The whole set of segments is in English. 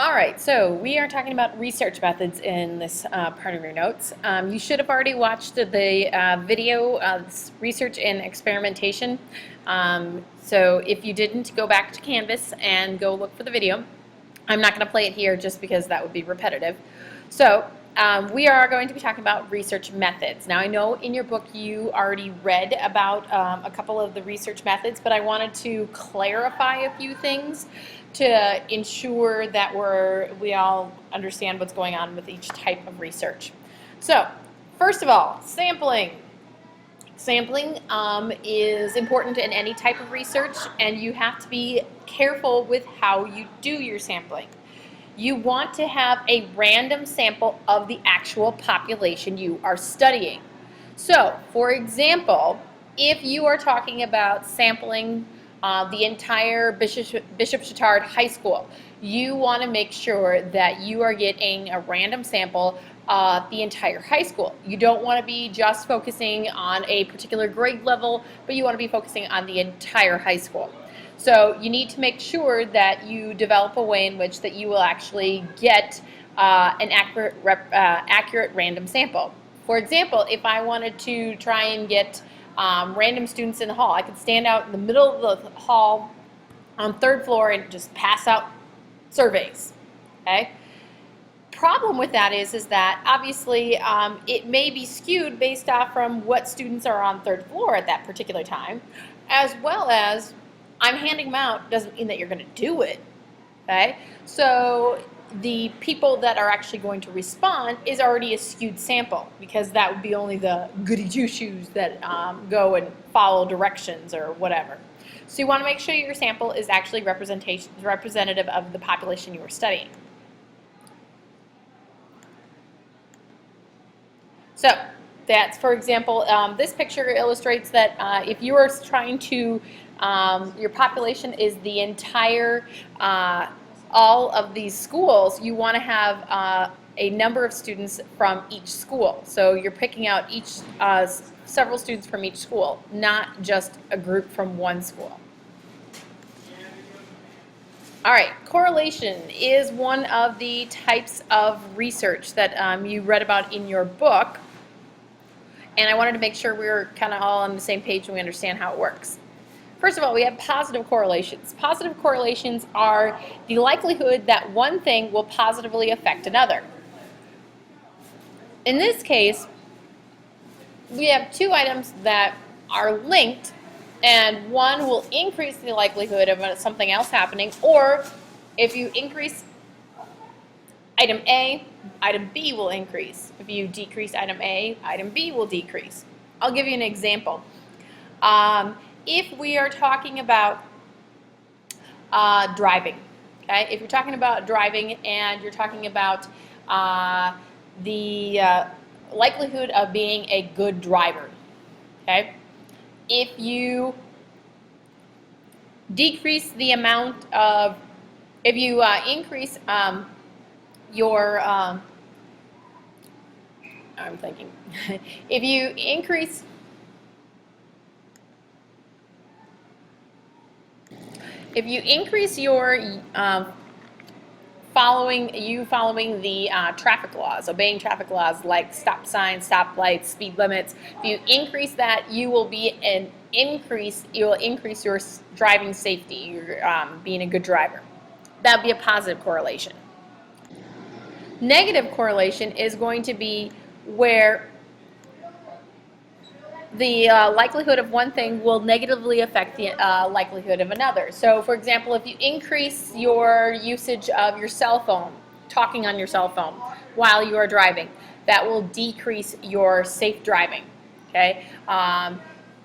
All right, so we are talking about research methods in this part of your notes. You should have already watched the video, Research and Experimentation. So if you didn't, go back to Canvas and go look for the video. I'm not going to play it here just because that would be repetitive. So we are going to be talking about research methods. Now I know in your book you already read about a couple of the research methods, but I wanted to clarify a few things to ensure that we all understand what's going on with each type of research. So first of all, sampling. Sampling is important in any type of research, and you have to be careful with how you do your sampling. You want to have a random sample of the actual population you are studying. So, for example, if you are talking about sampling the entire Bishop Chatard High School, you want to make sure that you are getting a random sample the entire high school. You don't want to be just focusing on a particular grade level, but you want to be focusing on the entire high school. So you need to make sure that you develop a way in which that you will actually get an accurate random sample. For example, if I wanted to try and get random students in the hall, I could stand out in the middle of the hall on third floor and just pass out surveys. Okay? Problem with that is that obviously it may be skewed based off from what students are on third floor at that particular time, as well as I'm handing them out doesn't mean that you're going to do it. Okay? So the people that are actually going to respond is already a skewed sample, because that would be only the goody two-shoes that go and follow directions or whatever. So you want to make sure your sample is actually representative of the population you are studying. So that's, for example, this picture illustrates that if you are trying to, your population is the entire, all of these schools, you want to have a number of students from each school. So you're picking out several students from each school, not just a group from one school. All right, correlation is one of the types of research that you read about in your book. And I wanted to make sure we were kind of all on the same page and we understand how it works. First of all, we have positive correlations. Positive correlations are the likelihood that one thing will positively affect another. In this case, we have two items that are linked, and one will increase the likelihood of something else happening, or if you increase item A, item B will increase. If you decrease item A, item B will decrease. I'll give you an example. If we are talking about driving, okay? If you're talking about driving and you're talking about the likelihood of being a good driver, okay? If you decrease the amount of, if you increase your, I'm thinking, if you increase your following the traffic laws, obeying traffic laws like stop signs, stop lights, speed limits, if you increase that, you will increase your driving safety, your being a good driver. That would be a positive correlation. Negative correlation is going to be where the likelihood of one thing will negatively affect the likelihood of another. So, for example, if you increase your usage of your cell phone, talking on your cell phone while you are driving, that will decrease your safe driving. Okay,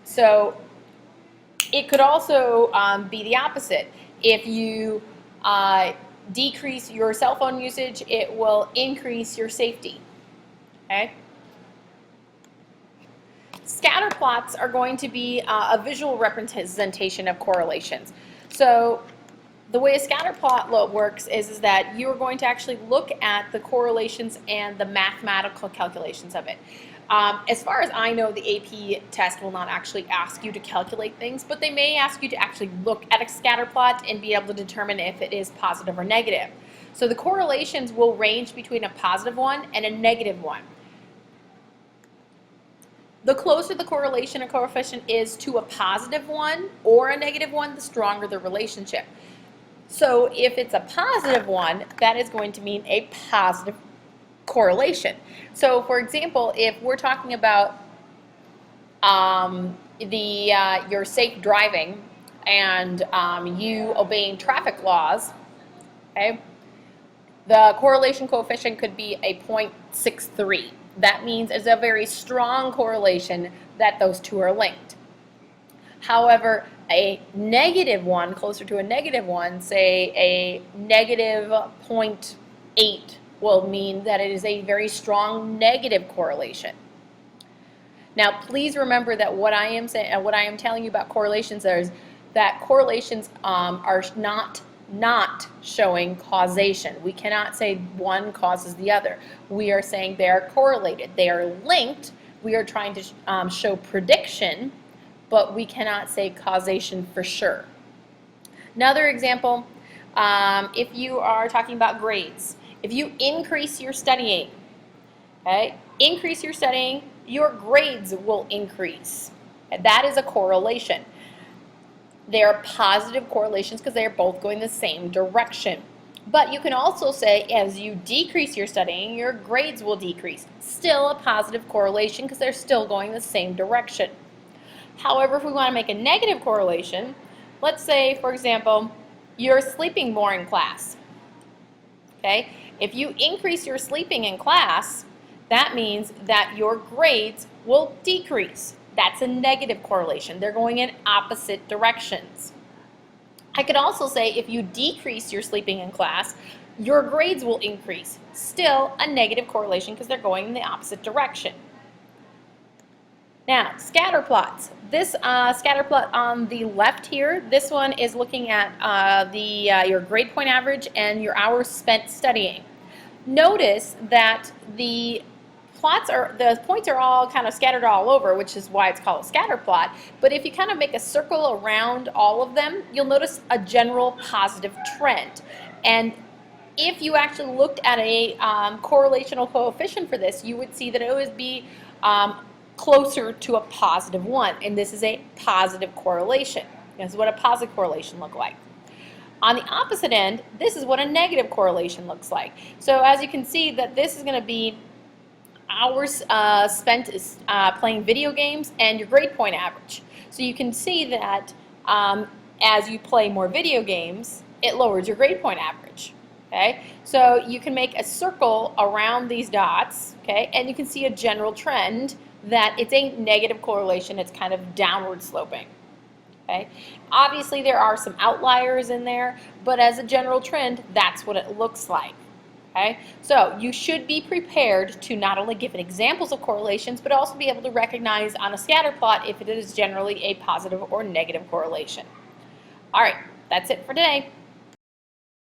so it could also be the opposite. If you decrease your cell phone usage, it will increase your safety. Okay. Scatter plots are going to be a visual representation of correlations. So the way a scatter plot works is that you are going to actually look at the correlations and the mathematical calculations of it. As far as I know, the AP test will not actually ask you to calculate things, but they may ask you to actually look at a scatter plot and be able to determine if it is positive or negative. So the correlations will range between a positive one and a negative one. The closer the correlation or coefficient is to a positive one or a negative one, the stronger the relationship. So if it's a positive one, that is going to mean a positive correlation. So for example, if we're talking about your safe driving and you obeying traffic laws, okay, the correlation coefficient could be a 0.63. That means it's a very strong correlation that those two are linked. However, a negative one, closer to a negative one, say a negative 0.8, will mean that it is a very strong negative correlation. Now, please remember that what I am saying, what I am telling you about correlations is that correlations are not showing causation. We cannot say one causes the other. We are saying they are correlated. They are linked. We are trying to show prediction, but we cannot say causation for sure. Another example, if you are talking about grades, if you increase your studying, okay, your grades will increase. That is a correlation. They are positive correlations because they are both going the same direction. But you can also say as you decrease your studying, your grades will decrease. Still a positive correlation because they're still going the same direction. However, if we want to make a negative correlation, let's say, for example, you're sleeping more in class. Okay? If you increase your sleeping in class, that means that your grades will decrease. That's a negative correlation. They're going in opposite directions. I could also say if you decrease your sleeping in class, your grades will increase. Still a negative correlation because they're going in the opposite direction. Now, scatter plots. This scatter plot on the left here, this one is looking at your grade point average and your hours spent studying. Notice that the points are all kind of scattered all over, which is why it's called a scatter plot. But if you kind of make a circle around all of them, you'll notice a general positive trend. And if you actually looked at a correlational coefficient for this, you would see that it would be closer to a positive 1. And this is a positive correlation. This is what a positive correlation looks like. On the opposite end, this is what a negative correlation looks like. So as you can see that this is going to be hours spent playing video games and your grade point average. So you can see that as you play more video games, it lowers your grade point average. Okay, so you can make a circle around these dots, okay, and you can see a general trend that it's a negative correlation. It's kind of downward sloping. Okay, obviously there are some outliers in there, but as a general trend, that's what it looks like. Okay, so you should be prepared to not only give examples of correlations, but also be able to recognize on a scatter plot if it is generally a positive or negative correlation. All right, that's it for today.